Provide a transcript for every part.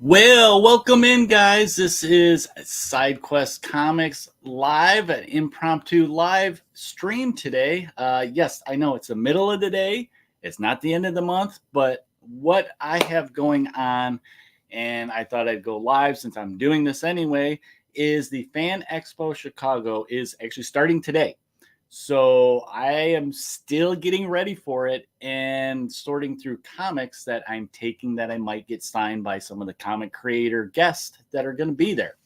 Well, welcome in, guys. This is SideQuest Comics live, an impromptu live stream today. Yes, I know it's the middle of the day. It's not the end of the month, but what I have going on, and I thought I'd go live since I'm doing this anyway, is the FanExpo Chicago is actually starting today. So I am still getting ready for it and sorting through comics that I'm taking that I might get signed by some of the comic creator guests that are going to be there.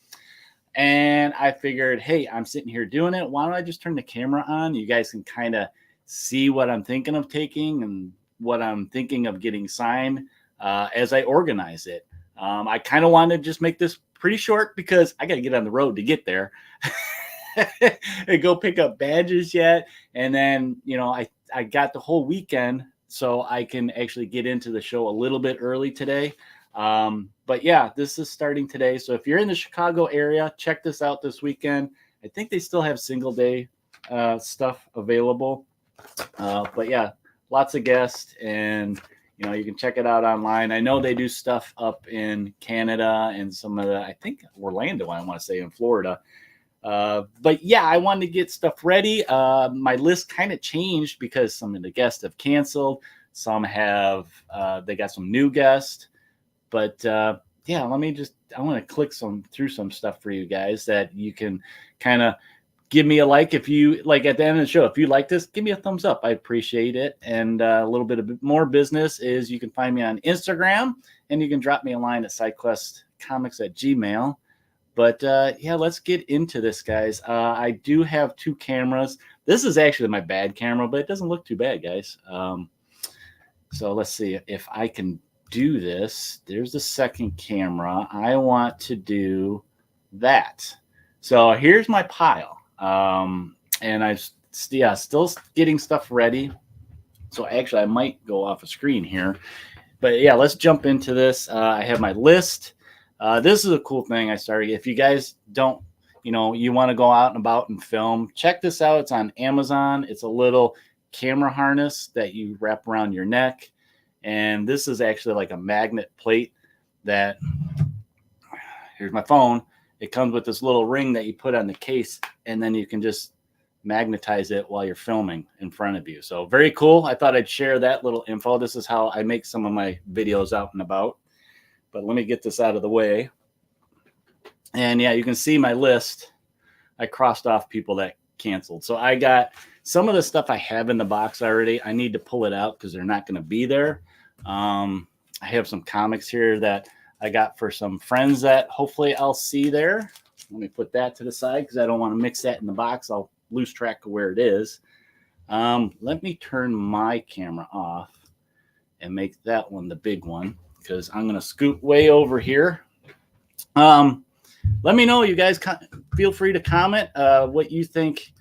And I figured, hey, I'm sitting here doing it. Why don't I just turn the camera on? You guys can kind of see what I'm thinking of taking and what I'm thinking of getting signed as I organize it. I kind of wanted to just make this pretty short because I got to get on the road to get there. And go pick up badges yet. And then, I got the whole weekend so I can actually get into the show a little bit early today. But yeah, this is starting today. So if you're in the Chicago area, check this out this weekend. I think they still have single day stuff available. But yeah, lots of guests, and you can check it out online. I know they do stuff up in Canada and some of I think Orlando, I want to say, in Florida. But yeah, I wanted to get stuff ready. My list kind of changed because some of the guests have canceled. Some have, they got some new guests. But yeah, I want to click through some stuff for you guys that you can kind of give me a like. If you like at the end of the show, if you like this, give me a thumbs up. I appreciate it. And a little bit of more business is you can find me on Instagram, and you can drop me a line at sidequestcomics@gmail.com. But yeah, let's get into this, guys. I do have two cameras. This is actually my bad camera, but it doesn't look too bad, guys. So let's see if I can do this. There's the second camera. I want to do that. So here's my pile. And I still getting stuff ready. So actually, I might go off a screen here. But yeah, let's jump into this. I have my list. This is a cool thing I started. If you guys don't, you want to go out and about and film, check this out. It's on Amazon. It's a little camera harness that you wrap around your neck. And this is actually like a magnet plate that, here's my phone. It comes with this little ring that you put on the case, and then you can just magnetize it while you're filming in front of you. So very cool. I thought I'd share that little info. This is how I make some of my videos out and about. But let me get this out of the way. And yeah, you can see my list. I crossed off people that canceled. So I got some of the stuff I have in the box already. I need to pull it out because they're not going to be there. I have some comics here that I got for some friends that hopefully I'll see there. Let me put that to the side because I don't want to mix that in the box. I'll lose track of where it is. Let me turn my camera off and make that one the big one, because I'm going to scoot way over here. Let me know, you guys. Feel free to comment what you think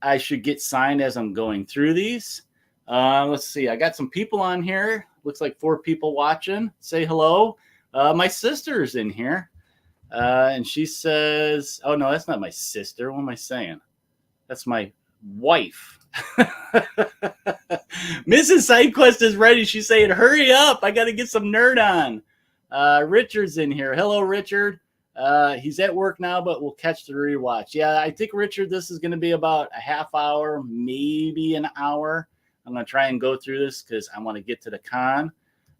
I should get signed as I'm going through these. Let's see. I got some people on here. Looks like 4 people watching. Say hello. My sister's in here. And she says, oh, no, that's not my sister. What am I saying? That's my wife. Mrs. SideQuest is ready. She's saying, hurry up. I got to get some nerd on. Richard's in here. Hello, Richard. He's at work now, but we'll catch the rewatch. Yeah, I think, Richard, this is going to be about a half hour, maybe an hour. I'm going to try and go through this because I want to get to the con.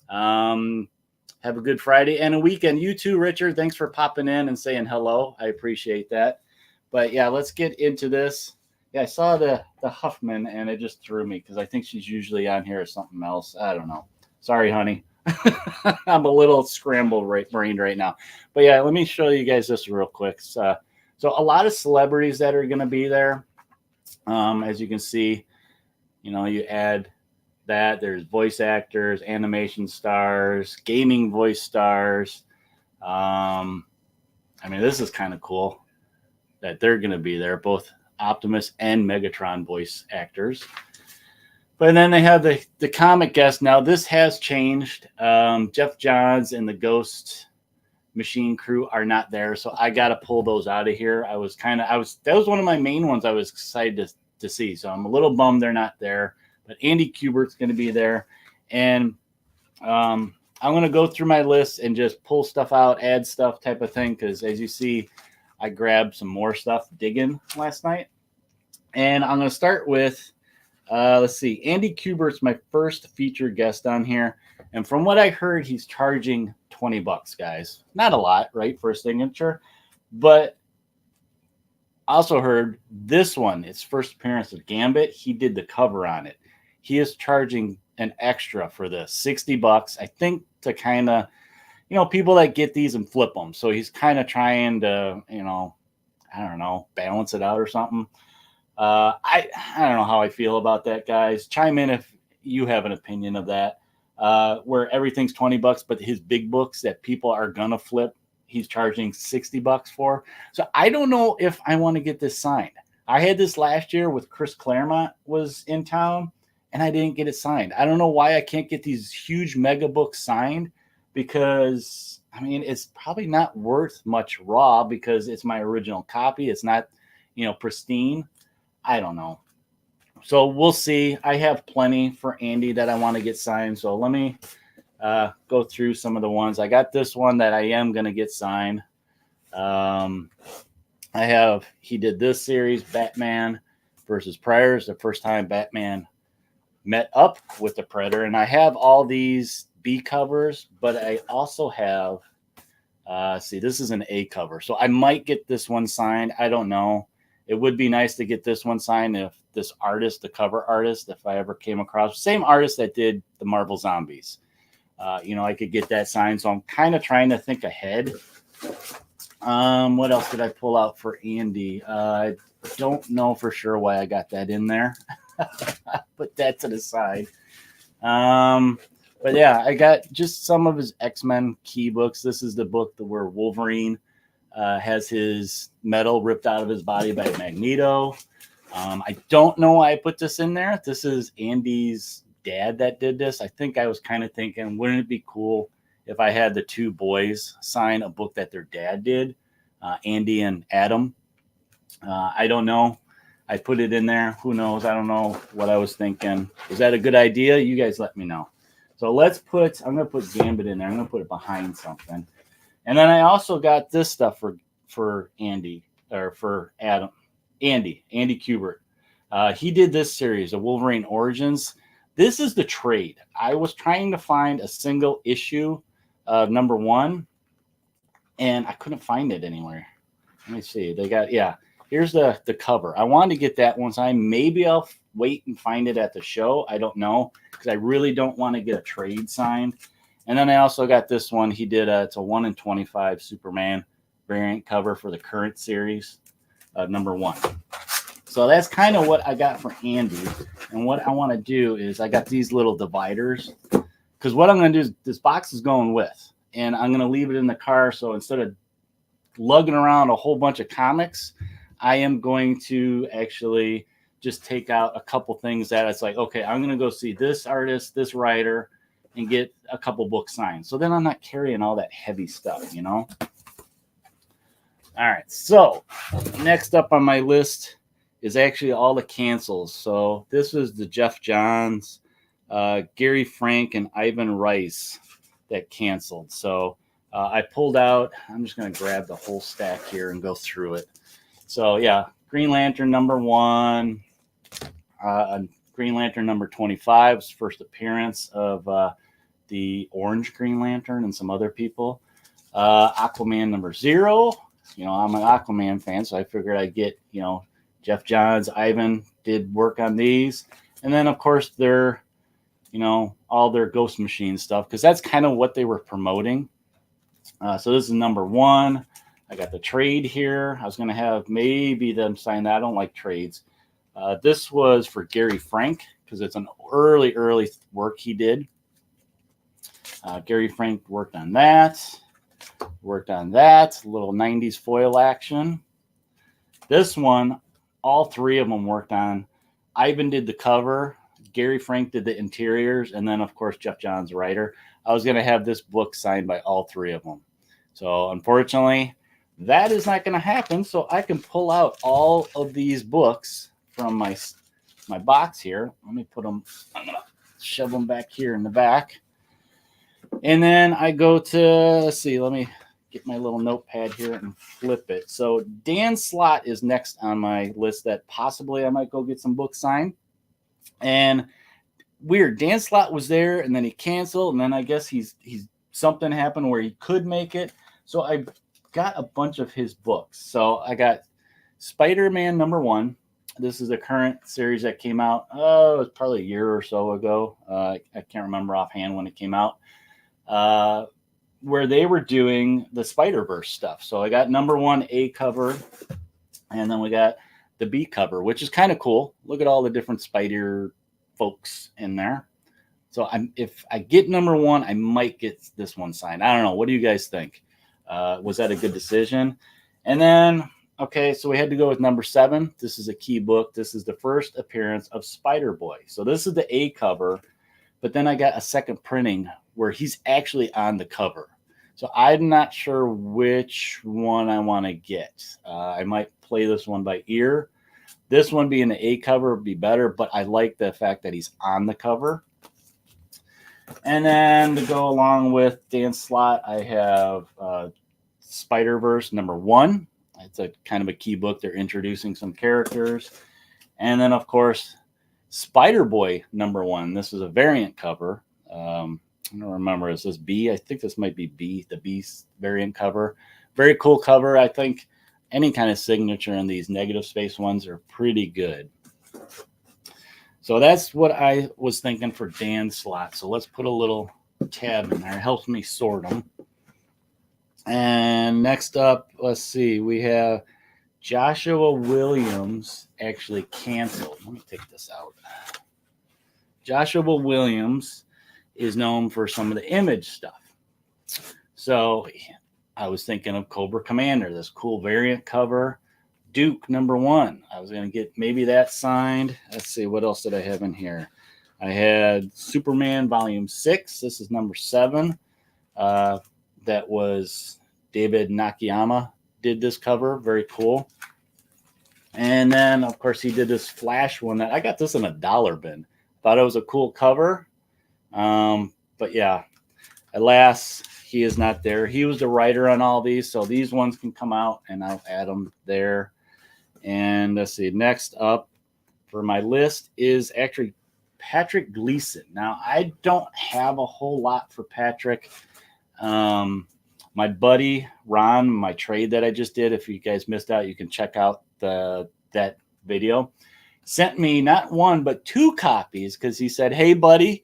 Have a good Friday and a weekend. You too, Richard. Thanks for popping in and saying hello. I appreciate that. But yeah, let's get into this. Yeah, I saw the Huffman, and it just threw me because I think she's usually on here or something else. I don't know. Sorry, honey. I'm a little scrambled brained right now. But yeah, let me show you guys this real quick. So a lot of celebrities that are going to be there. As you can see, you add that. There's voice actors, animation stars, gaming voice stars. I mean, this is kind of cool that they're going to be there, both Optimus and Megatron voice actors. But then they have the comic guest. Now this has changed. Jeff Johns and the Ghost Machine crew are not there, so I got to pull those out of here. That was one of my main ones I was excited to see. So I'm a little bummed they're not there. But Andy Kubert's going to be there, and I'm going to go through my list and just pull stuff out, add stuff type of thing. Because as you see, I grabbed some more stuff digging last night. And I'm going to start with, let's see, Andy Kubert's my first featured guest on here. And from what I heard, he's charging $20, guys. Not a lot, right, for a signature. But I also heard this one, its first appearance of Gambit, he did the cover on it. He is charging an extra for this, $60, I think, to kind of, people that get these and flip them. So he's kind of trying to, I don't know, balance it out or something. I don't know how I feel about that, guys. Chime in if you have an opinion of that. Where everything's $20, but his big books that people are gonna flip, he's charging $60 for. So I don't know if I want to get this signed. I had this last year with Chris Claremont was in town, and I didn't get it signed. I don't know why I can't get these huge mega books signed, because I mean it's probably not worth much raw because it's my original copy. It's not, pristine. I don't know. So we'll see. I have plenty for Andy that I want to get signed. So let me go through some of the ones. I got this one that I am going to get signed. He did this series, Batman versus Predators, the first time Batman met up with the Predator. And I have all these B covers, but I also have, this is an A cover. So I might get this one signed. I don't know. It would be nice to get this one signed if this artist, the cover artist, if I ever came across, same artist that did the Marvel Zombies. I could get that signed. So I'm kind of trying to think ahead. What else did I pull out for Andy? I don't know for sure why I got that in there. Put that to the side. But yeah, I got just some of his X-Men key books. This is the book where Wolverine has his metal ripped out of his body by Magneto. I don't know why I put this in there. This is Andy's dad that did this. I think I was kind of thinking, wouldn't it be cool if I had the two boys sign a book that their dad did, Andy and Adam? I don't know. I put it in there. Who knows? I don't know what I was thinking. Was that a good idea? You guys let me know. So I'm going to put Gambit in there. I'm going to put it behind something. And then I also got this stuff for Andy, or for Adam. Andy Kubert. He did this series, of Wolverine Origins. This is the trade. I was trying to find a single issue of number 1, and I couldn't find it anywhere. Let me see. Here's the cover. I wanted to get that one signed. Maybe I'll wait and find it at the show. I don't know, because I really don't want to get a trade signed. And then I also got this one. He did it's a 1 in 25 Superman variant cover for the current series, number 1. So that's kind of what I got for Andy. And what I want to do is I got these little dividers, because what I'm going to do is this box is going with, and I'm going to leave it in the car. So instead of lugging around a whole bunch of comics, I am going to actually just take out a couple things that it's like, okay, I'm going to go see this artist, this writer, and get a couple books signed. So then I'm not carrying all that heavy stuff, All right. So next up on my list is actually all the cancels. So this was the Jeff Johns, Gary Frank, and Ivan Rice that canceled. So I pulled out, I'm just going to grab the whole stack here and go through it. So yeah, Green Lantern number 1, Green Lantern number 25's first appearance of the Orange Green Lantern and some other people. Aquaman number 0. I'm an Aquaman fan, so I figured I'd get, Jeff Johns, Ivan did work on these. And then, of course, their, all their Ghost Machine stuff, because that's kind of what they were promoting. So this is number 1. I got the trade here. I was going to have maybe them sign that. I don't like trades. This was for Gary Frank, because it's an early work he did. Gary Frank worked on that. Little 90s foil action. This one, all 3 of them worked on. Ivan did the cover. Gary Frank did the interiors. And then, of course, Jeff Johns, writer. I was going to have this book signed by all 3 of them. So, unfortunately, that is not going to happen. So, I can pull out all of these books from my box here. Let me put them, I'm going to shove them back here in the back. And then I go to, let's see, let me get my little notepad here and flip it. So Dan Slott is next on my list that possibly I might go get some books signed. And weird, Dan Slott was there and then he canceled, and then I guess he's something happened where he could make it. So I got a bunch of his books. So I got Spider-Man #1. This is the current series that came out. Oh, it was probably a year or so ago. I can't remember offhand when it came out. Where they were doing the Spider-Verse stuff. So I got #1 A cover, and then we got the B cover, which is kind of cool. Look at all the different Spider folks in there. So if I get #1, I might get this one signed. I don't know. What do you guys think? Was that a good decision? And then, okay, so we had to go with #7. This is a key book. This is the first appearance of Spider-Boy. So this is the A cover, but then I got a second printing where he's actually on the cover. So I'm not sure which one I want to get. I might play this one by ear. This one being the A cover would be better, but I like the fact that he's on the cover. And then to go along with Dan Slott, I have Spider-Verse #1. It's a kind of a key book. They're introducing some characters. And then, of course, Spider-Boy #1. This is a variant cover. I don't remember. Is this B? I think this might be B, the B variant cover. Very cool cover. I think any kind of signature in these negative space ones are pretty good. So that's what I was thinking for Dan Slott. So let's put a little tab in there. It helps me sort them. And next up, let's see. We have Joshua Williams actually canceled. Let me take this out. Joshua Williams is known for some of the Image stuff. So I was thinking of Cobra Commander, this cool variant cover. Duke #1. I was going to get maybe that signed. Let's see, what else did I have in here? I had Superman Volume 6. This is #7. That was David Nakayama did this cover. Very cool. And then, of course, he did this Flash one that I got this in a dollar bin. Thought it was a cool cover. But yeah, alas, he is not there. He was the writer on all these, so these ones can come out and I'll add them there. And let's see, next up for my list is actually Patrick Gleason. Now, I don't have a whole lot for Patrick. My buddy Ron, my trade that I just did, if you guys missed out, you can check out that video, sent me not one but 2 copies because he said, hey buddy,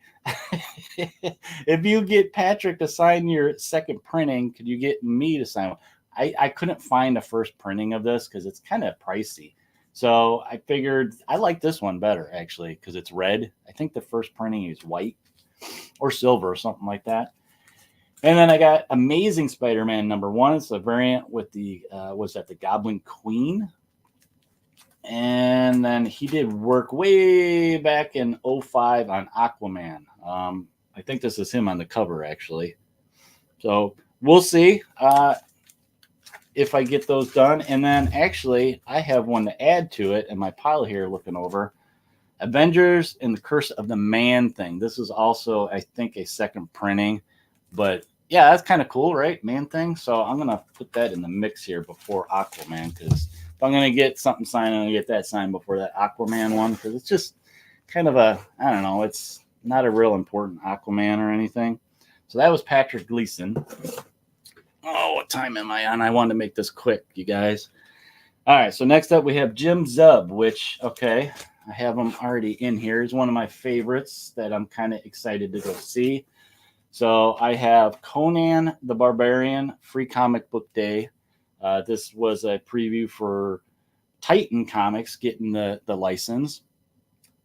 if you get Patrick to sign your second printing, could you get me to sign one? I couldn't find a first printing of this because it's kind of pricey. So I figured I like this one better, actually, because it's red. I think the first printing is white or silver or something like that. And then I got Amazing Spider-Man #1. It's a variant with the, was that the Goblin Queen? And then he did work way back in 2005 on Aquaman. I think this is him on the cover, actually. So we'll see if I get those done. And then actually, I have one to add to it in my pile here looking over. Avengers and the Curse of the Man-Thing. This is also, I think, a second printing. But yeah, that's kind of cool, right? Man-Thing. So I'm going to put that in the mix here before Aquaman, because if I'm going to get something signed, I'm going to get that signed before that Aquaman one, because it's just kind of a, I don't know, it's not a real important Aquaman or anything. So that was Patrick Gleason. Oh, what time am I on? I wanted to make this quick, you guys. All right, so next up we have Jim Zub, which, okay, I have him already in here. He's one of my favorites that I'm kind of excited to go see. So I have Conan the Barbarian, Free Comic Book Day. This was a preview for Titan Comics getting the license.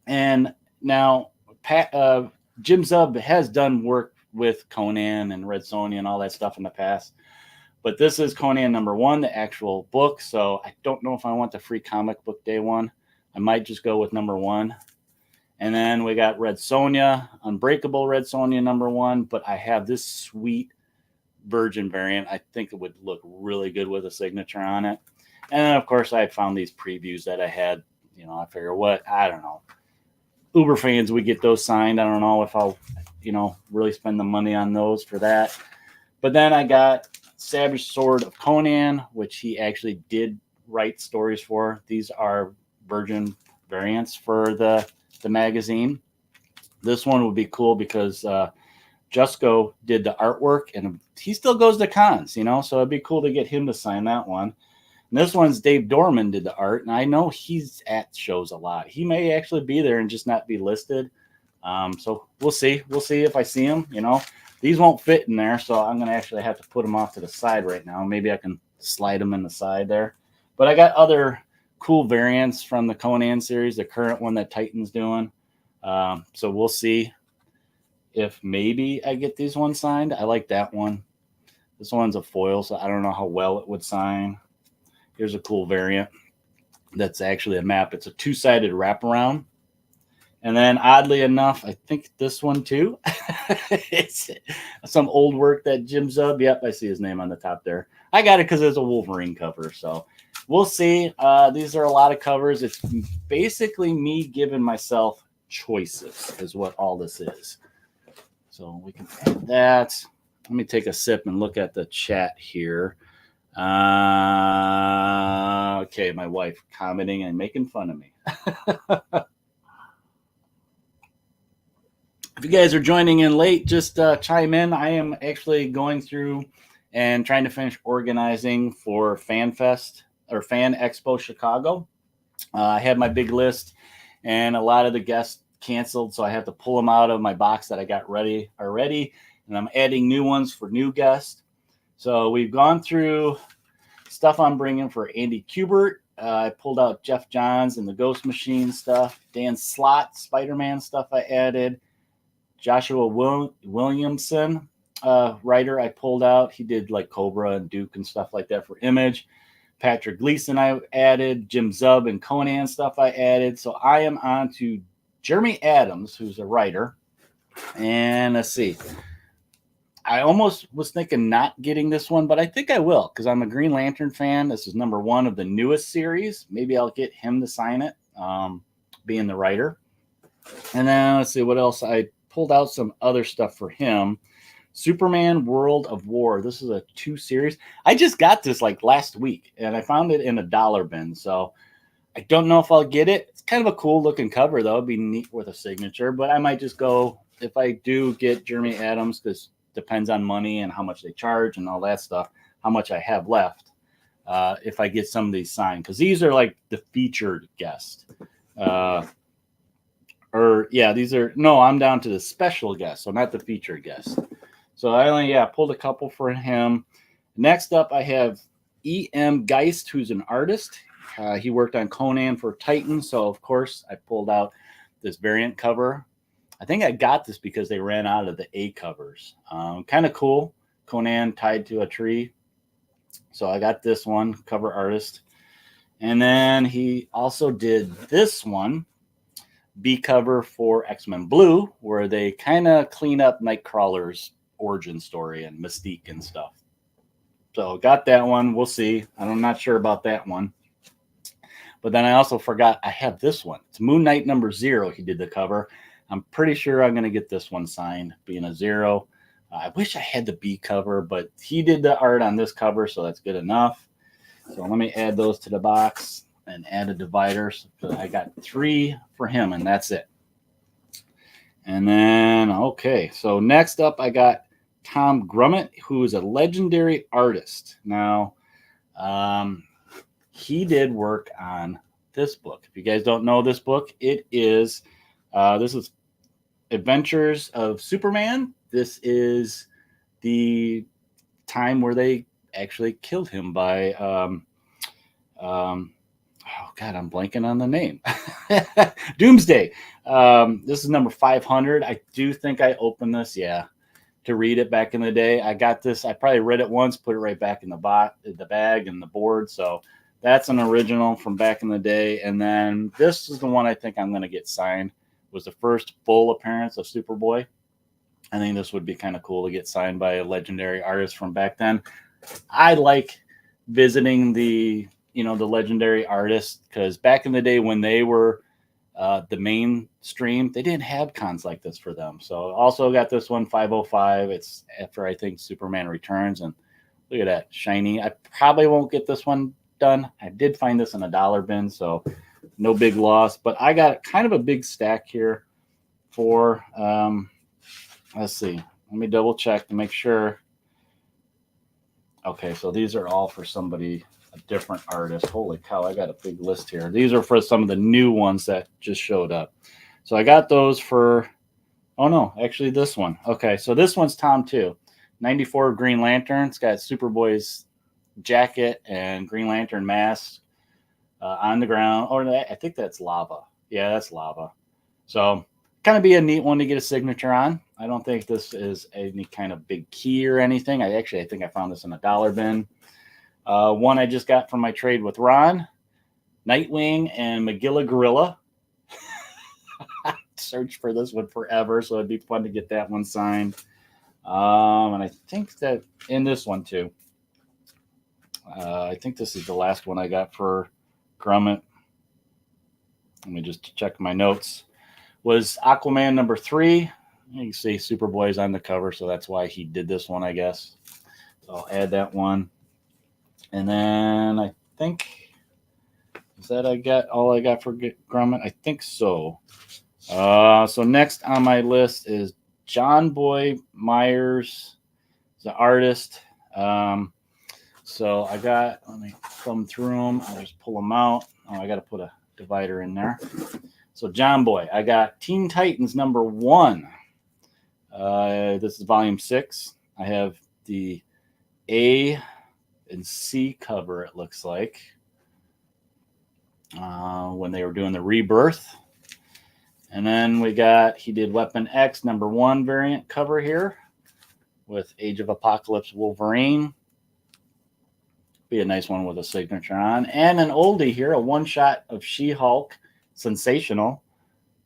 And now Jim Zub has done work with Conan and Red Sonja and all that stuff in the past. But this is Conan #1, the actual book. So I don't know if I want the Free Comic Book Day one. I might just go with #1. And then we got Red Sonja, Unbreakable Red Sonja #1. But I have this sweet Virgin variant. I think it would look really good with a signature on it. And then, of course, I found these previews that I had. You know, I figure what, I don't know. Uber fans, we get those signed. I don't know if I'll, really spend the money on those for that. But then I got Savage Sword of Conan, which he actually did write stories for. These are virgin variants for the magazine. This one would be cool because Jusko did the artwork, and he still goes to cons, so it'd be cool to get him to sign that one. And this one's Dave Dorman did the art, and I know he's at shows a lot. He may actually be there and just not be listed. So we'll see. We'll see if I see him. These won't fit in there, so I'm going to actually have to put them off to the side right now. Maybe I can slide them in the side there. But I got other cool variants from the Conan series, the current one that Titan's doing. So we'll see if maybe I get these ones signed. I like that one. This one's a foil, so I don't know how well it would sign. Here's a cool variant that's actually a map. It's a two-sided wraparound. And then oddly enough, I think this one too. It's some old work that Jim Zub. Yep, I see his name on the top there. I got it because it's a Wolverine cover. So we'll see. These are a lot of covers. It's basically me giving myself choices is what all this is. So we can add that. Let me take a sip and look at the chat here. Okay, my wife commenting and making fun of me. If you guys are joining in late, just chime in. I am actually going through and trying to finish organizing for FanFest or FanExpo Chicago. I had my big list, and a lot of the guests canceled, so I have to pull them out of my box that I got ready already, and I'm adding new ones for new guests. So we've gone through stuff I'm bringing for Andy Kubert. I pulled out Jeff Johns and the Ghost Machine stuff. Dan Slott, Spider-Man stuff I added. Joshua Williamson, writer, I pulled out. He did like Cobra and Duke and stuff like that for Image. Patrick Gleason I added. Jim Zub and Conan stuff I added. So I am on to Jeremy Adams, who's a writer. And let's see. I almost was thinking not getting this one, but I think I will because I'm a Green Lantern fan. This is number 1 of the newest series. Maybe I'll get him to sign it, being the writer. And then let's see what else. I pulled out some other stuff for him. Superman World of War. This is a 2 series. I just got this like last week, and I found it in a dollar bin. So I don't know if I'll get it. It's kind of a cool looking cover, though. It'd be neat with a signature, but I might just go if I do get Jeremy Adams, because depends on money and how much they charge and all that stuff, how much I have left. If I get some of these signed, because these are like the featured guest. These are, no, I'm down to the special guest, so not the featured guest. So I only, pulled a couple for him. Next up, I have E.M. Geist, who's an artist. He worked on Conan for Titan, so of course I pulled out this variant cover. I think I got this because they ran out of the A covers. Kind of cool. Conan tied to a tree. So I got this one, cover artist. And then he also did this one, B cover for X-Men Blue, where they kind of clean up Nightcrawler's origin story and Mystique and stuff. So got that one. We'll see. I'm not sure about that one. But then I also forgot I have this one. It's Moon Knight number 0. He did the cover. I'm pretty sure I'm going to get this one signed, being a 0. I wish I had the B cover, but he did the art on this cover, so that's good enough. So let me add those to the box and add a divider. So I got 3 for him, and that's it. And then, okay, so next up I got Tom Grummett, who is a legendary artist. Now, he did work on this book. If you guys don't know this book, it is, this is Adventures of Superman. This is the time where they actually killed him by, oh God, I'm blanking on the name. Doomsday. This is number 500. I do think I opened this, to read it back in the day. I got this. I probably read it once, put it right back in the bag and the board. So that's an original from back in the day. And then this is the one I think I'm going to get signed. It was the first full appearance of Superboy. I think this would be kind of cool to get signed by a legendary artist from back then. I like visiting the legendary artists, because back in the day when they were the mainstream, they didn't have cons like this for them. So also got this one 505. It's after I think Superman Returns, and look at that shiny. I probably won't get this one done. I did find this in a dollar bin, so no big loss. But I got kind of a big stack here for let's see. Let me double check to make sure. Okay, so these are all for somebody, a different artist. Holy cow, I got a big list here. These are for some of the new ones that just showed up. So I got those for, oh no, actually this one. Okay, so this one's Tom too. 94 Green Lantern. It's got Superboy's jacket and Green Lantern mask on the ground. Or I think that's lava. Yeah, that's lava. So kind of be a neat one to get a signature on. I don't think this is any kind of big key or anything. I think I found this in a dollar bin. One I just got from my trade with Ron, Nightwing and Magilla Gorilla. Searched for this one forever, so it'd be fun to get that one signed. And I think that in this one too. I think this is the last one I got for Grummet. Let me just check my notes. Was Aquaman number 3. You can see Superboy's on the cover, so that's why he did this one, I guess. So I'll add that one. And then I think, is that all I got for Grummet? I think so. So next on my list is John Boy Myers, the artist. So I got, let me thumb through them. I'll just pull them out. Oh, I got to put a divider in there. So John Boy, I got Teen Titans number 1. This is volume 6. I have the A and C cover, it looks like, when they were doing the rebirth. And then he did Weapon X number 1 variant cover here with Age of Apocalypse Wolverine. Be a nice one with a signature on. And an oldie here, a one-shot of She-Hulk, Sensational.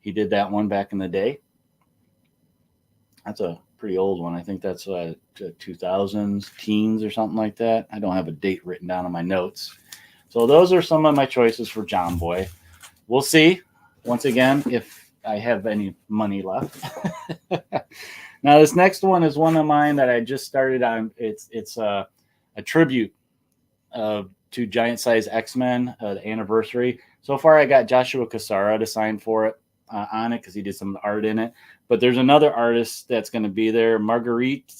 He did that one back in the day. That's a pretty old one. I think that's 2000s, teens or something like that. I don't have a date written down on my notes. So those are some of my choices for John Boy. We'll see, once again, if I have any money left. Now, this next one is one of mine that I just started on. It's a tribute to Giant Size X-Men, the anniversary. So far, I got Joshua Cassara to sign for it on it because he did some art in it. But there's another artist that's going to be there, Marguerite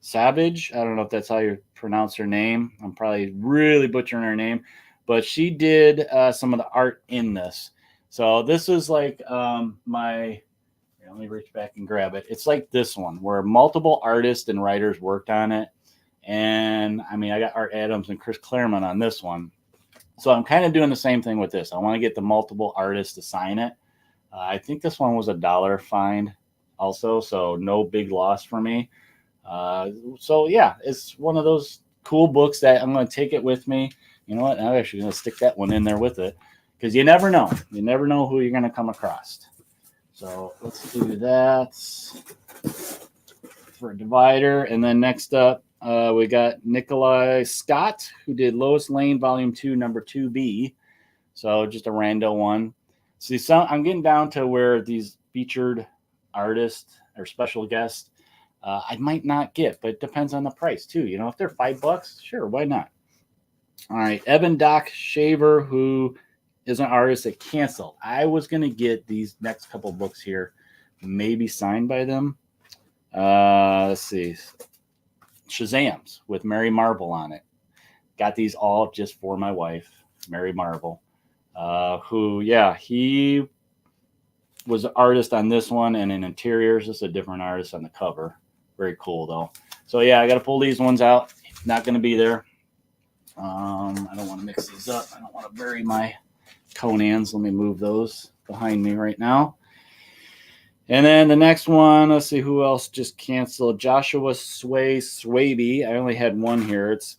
Savage. I don't know if that's how you pronounce her name. I'm probably really butchering her name. But she did some of the art in this. So this is like let me reach back and grab it. It's like this one where multiple artists and writers worked on it. And I mean, I got Art Adams and Chris Claremont on this one. So I'm kind of doing the same thing with this. I want to get the multiple artists to sign it. I think this one was $1 find also, so no big loss for me. So yeah, it's one of those cool books that I'm going to take it with me. You know what? I'm actually going to stick that one in there with it because you never know. You never know who you're going to come across. So let's do that for a divider. And then next up, we got Nikolai Scott, who did Lois Lane Volume 2, Number 2B. So just a rando one. See, I'm getting down to where these featured artists or special guests I might not get, but it depends on the price too. You know, if they're $5, sure, why not? All right, Evan Doc Shaver, who is an artist that canceled. I was going to get these next couple books here, maybe signed by them. Let's see. Shazams with Mary Marvel on it. Got these all just for my wife, Mary Marvel, who, yeah, he was an artist on this one and in interiors. This is a different artist on the cover. Very cool, though. So, yeah, I got to pull these ones out. Not going to be there. I don't want to mix these up. I don't want to bury my Conans. Let me move those behind me right now. And then the next one, let's see who else just canceled. Joshua Swaby. I only had one here. It's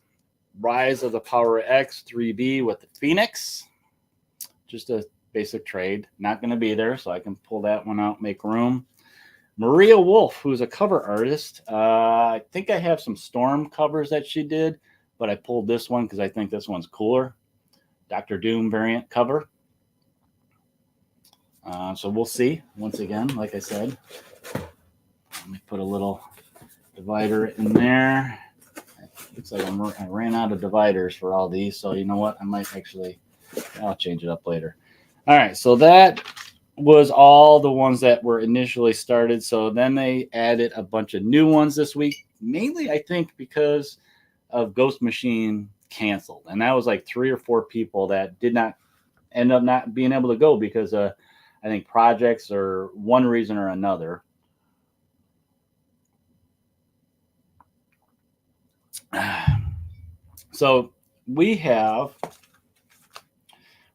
Rise of the Power X 3B with the Phoenix. Just a basic trade. Not going to be there, so I can pull that one out, make room. Maria Wolf, who's a cover artist. I think I have some Storm covers that she did, but I pulled this one because I think this one's cooler. Dr. Doom variant cover. So we'll see. Once again, like I said, let me put a little divider in there. Looks like I ran out of dividers for all these, so you know what? I might actually, I'll change it up later. All right, so that was all the ones that were initially started. So then they added a bunch of new ones this week, mainly I think because of Ghost Machine canceled, and that was like 3 or 4 people that did not end up not being able to go because I think projects or one reason or another. So we have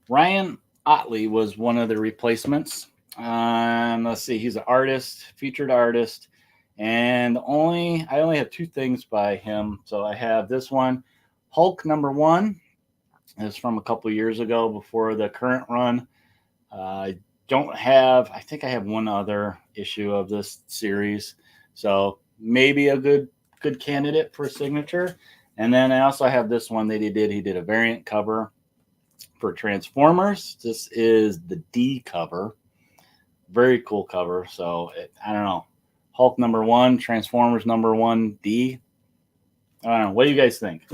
Ryan Otley was one of the replacements. Let's see, he's an artist, featured artist, and I only have 2 things by him. So I have this one, Hulk #1. It's from a couple years ago before the current run. I think I have one other issue of this series, so maybe a good candidate for a signature. And then I also have this one that he did a variant cover for Transformers. This is the D cover, very cool cover. So I don't know, Hulk #1, Transformers #1 D. I don't know, what do you guys think?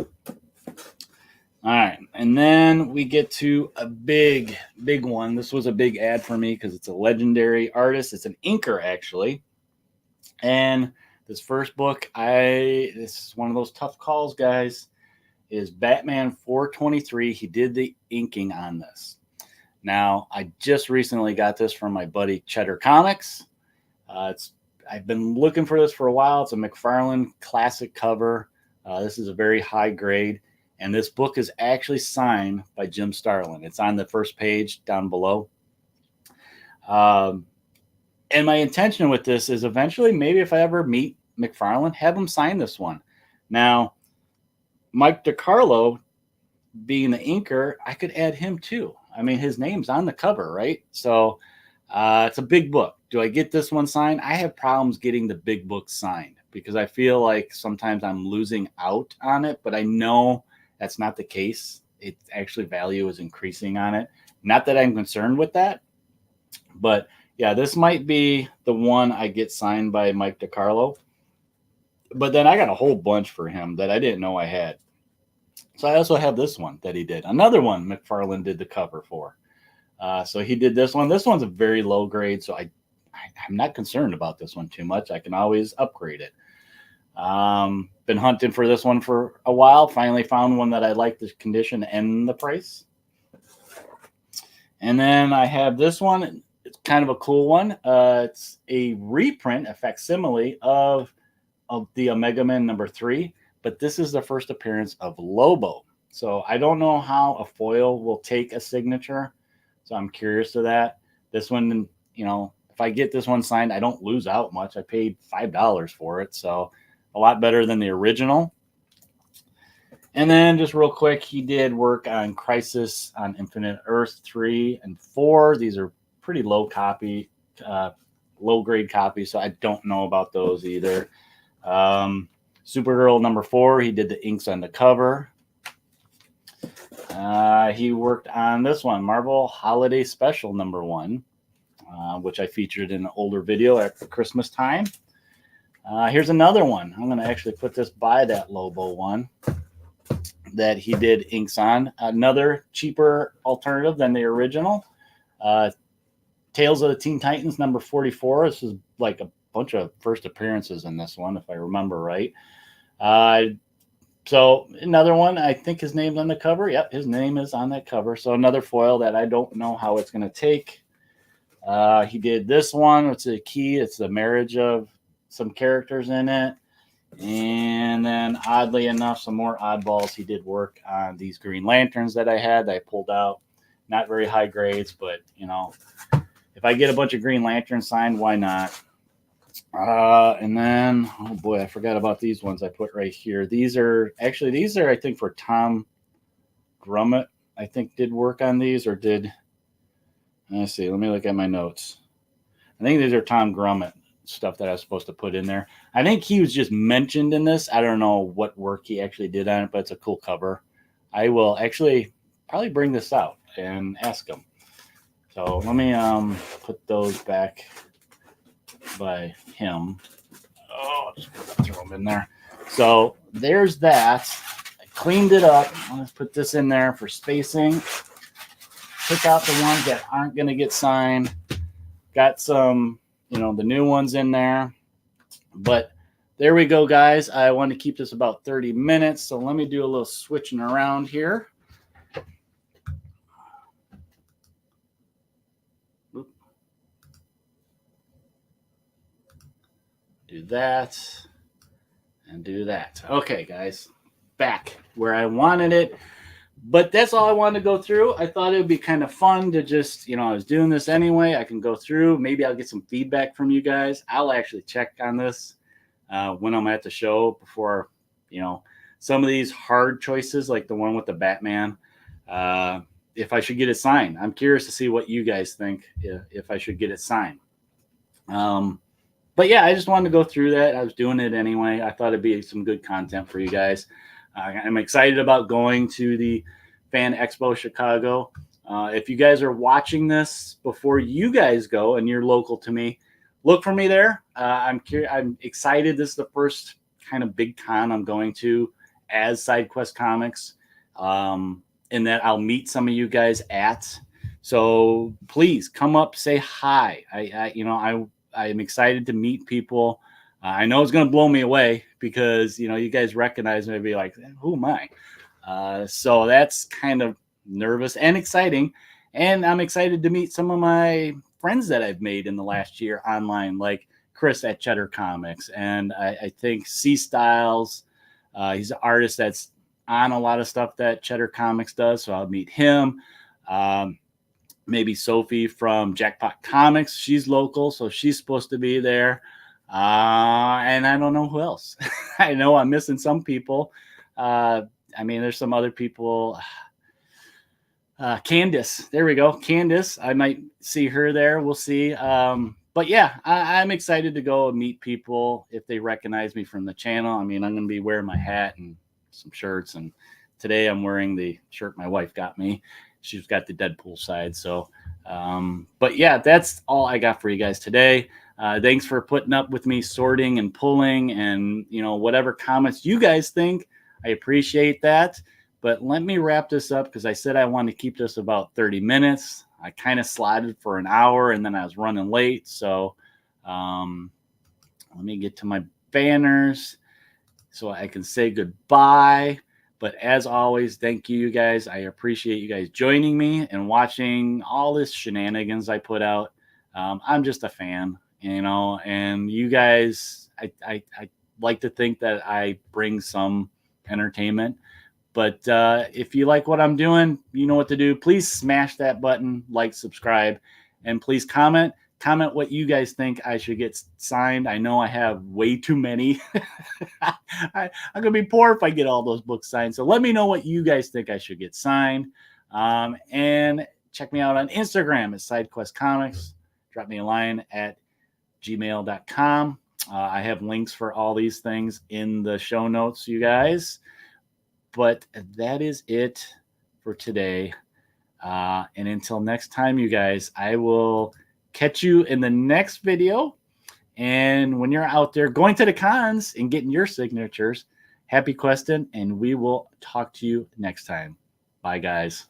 All right, and then we get to a big one. This was a big ad for me because it's a legendary artist. It's an inker, actually. And this first book, this is one of those tough calls, guys, is Batman 423. He did the inking on this. Now, I just recently got this from my buddy Cheddar Comics. I've been looking for this for a while. It's a McFarlane classic cover. This is a very high grade. And this book is actually signed by Jim Starlin. It's on the first page down below. And my intention with this is eventually, maybe if I ever meet McFarlane, have him sign this one. Now, Mike DiCarlo being the inker, I could add him too. I mean, his name's on the cover, right? So it's a big book. Do I get this one signed? I have problems getting the big book signed because I feel like sometimes I'm losing out on it, but I know that's not the case. It actually value is increasing on it. Not that I'm concerned with that, but yeah, this might be the one I get signed by Mike DiCarlo. But then I got a whole bunch for him that I didn't know I had. So I also have this one that he did. Another one McFarlane did the cover for. So he did this one. This one's a very low grade, so I'm not concerned about this one too much. I can always upgrade it. Been hunting for this one for a while. Finally found one that I like the condition and the price. And then I have this one. It's kind of a cool one. It's a reprint, a facsimile of the Omega Man #3, but this is the first appearance of Lobo. So I don't know how a foil will take a signature. So I'm curious to that. This one, you know, if I get this one signed, I don't lose out much. I paid $5 for it. So a lot better than the original. And then just real quick, he did work on Crisis on Infinite Earth 3 and 4. These are pretty low grade copies, so I don't know about those either. Supergirl #4, he did the inks on the cover. He worked on this one, Marvel Holiday Special #1, which I featured in an older video at Christmas time. Here's another one. I'm going to actually put this by that Lobo one that he did inks on. Another cheaper alternative than the original. Tales of the Teen Titans #44. This is like a bunch of first appearances in this one, if I remember right. So another one, I think his name's on the cover. Yep, his name is on that cover. So another foil that I don't know how it's going to take. He did this one. It's a key. It's the marriage of some characters in it. And then oddly enough, some more oddballs. He did work on these Green Lanterns that I had that I pulled out. Not very high grades, but you know, if I get a bunch of Green Lanterns signed, why not? And then, oh boy, I forgot about these ones I put right here. These are, I think, for Tom Grummett. I think did work on these, or let's see, let me look at my notes. I think these are Tom Grummett stuff that I was supposed to put in there. I think he was just mentioned in this. I don't know what work he actually did on it, but it's a cool cover. I will actually probably bring this out and ask him. So let me put those back by him. Oh, just throw them in there. So there's that. I cleaned it up. Let's put this in there for spacing. Pick out the ones that aren't going to get signed. Got some, the new ones in there. But there we go, guys. I want to keep this about 30 minutes. So let me do a little switching around here. Do that and do that. Okay, guys, back where I wanted it. But that's all I wanted to go through. I thought it would be kind of fun to just, I was doing this anyway. I can go through. Maybe I'll get some feedback from you guys. I'll actually check on this when I'm at the show before, some of these hard choices, like the one with the Batman, if I should get it signed. I'm curious to see what you guys think if I should get it signed. But yeah, I just wanted to go through that. I was doing it anyway. I thought it'd be some good content for you guys. I'm excited about going to the FanExpo Chicago. If you guys are watching this before you guys go and you're local to me, look for me there. I'm excited. This is the first kind of big con I'm going to as SideQuest Comics, and that I'll meet some of you guys at. So please come up, say hi. I'm excited to meet people. I know it's going to blow me away because, you guys recognize me and be like, who am I? So that's kind of nervous and exciting. And I'm excited to meet some of my friends that I've made in the last year online, like Chris at Cheddar Comics. And I think C Styles, he's an artist that's on a lot of stuff that Cheddar Comics does. So I'll meet him. Maybe Sophie from Jackpot Comics. She's local, so she's supposed to be there. And I don't know who else. I know I'm missing some people. There's some other people. Candace. There we go. Candace. I might see her there. We'll see. But yeah, I'm excited to go and meet people if they recognize me from the channel. I'm going to be wearing my hat and some shirts. And today I'm wearing the shirt my wife got me. She's got the Deadpool side. So, but yeah, that's all I got for you guys today. Thanks for putting up with me sorting and pulling and, whatever comments you guys think. I appreciate that. But let me wrap this up because I said I wanted to keep this about 30 minutes. I kind of slotted for an hour and then I was running late. So let me get to my banners so I can say goodbye. But as always, thank you guys. I appreciate you guys joining me and watching all this shenanigans I put out. I'm just a fan, and you guys, I like to think that I bring some entertainment. But if you like what I'm doing, you know what to do. Please smash that button, like, subscribe, and please comment. Comment what you guys think I should get signed. I know I have way too many. I'm going to be poor if I get all those books signed. So let me know what you guys think I should get signed. And check me out on Instagram at SideQuest Comics. Drop me a line at gmail.com. I have links for all these things in the show notes, you guys. But that is it for today. And until next time, you guys, I will catch you in the next video. And when you're out there going to the cons and getting your signatures, happy questing, and we will talk to you next time. Bye, guys.